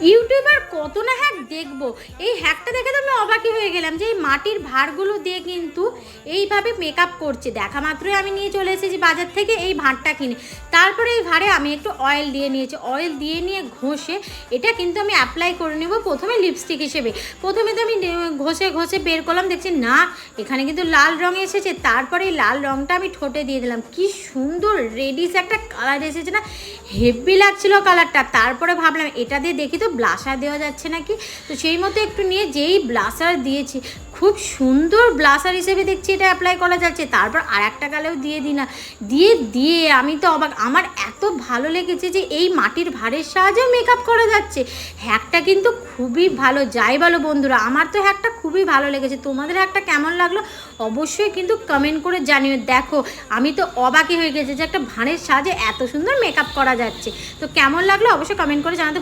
YouTuber কত না hack দেখবো, এই হ্যাকটা দেখে তো আমি অবাকই হয়ে গেলাম যে এই মাটির ভাঁড়গুলো দিয়ে কিন্তু এইভাবে মেকআপ করছে। দেখা মাত্রই আমি নিয়ে চলে এসেছি বাজার থেকে এই ভাঁড়টা কিনে। তারপরে এই ভাঁড়ে আমি একটু অয়েল দিয়ে নিয়েছি, অয়েল দিয়ে নিয়ে ঘষে এটা কিন্তু আমি অ্যাপ্লাই করে নেব প্রথমে লিপস্টিক হিসেবে। প্রথমে তো আমি ঘষে ঘষে বের করলাম, দেখছি না এখানে কিন্তু লাল রঙ এসেছে। তারপরে এই লাল রঙটা আমি ঠোঁটে দিয়ে দিলাম, কি সুন্দর রেডিশ একটা কালার এসেছে না, হেভি লাগছিল কালারটা। তারপরে ভাবলাম এটা দিয়ে দেখি তো ব্লাশার দেওয়া যাচ্ছে নাকি, তো সেই মতো একটু নিয়ে যেই ব্লাশার দিয়েছি, খুব সুন্দর ব্লাশার হিসেবে দেখছি এটা অ্যাপ্লাই করা যাচ্ছে। তারপর আর একটা গালেও দিয়ে দিই না, দিয়ে আমি তো অবাক, আমার এত ভালো লেগেছে যে এই মাটির ভাঁড়ের সাহায্যে মেকআপ করা যাচ্ছে। হ্যাকটা কিন্তু খুবই ভালো, যাই বলো বন্ধুরা, আমার তো হ্যাকটা খুবই ভালো লেগেছে। তোমাদের হ্যাকটা কেমন লাগলো অবশ্যই কিন্তু কমেন্ট করে জানিও। দেখো আমি তো অবাকই হয়ে গেছি যে একটা ভাঁড়ের সাহায্যে এত সুন্দর মেকআপ করা যাচ্ছে। তো কেমন লাগলো অবশ্যই কমেন্ট করে জানাতে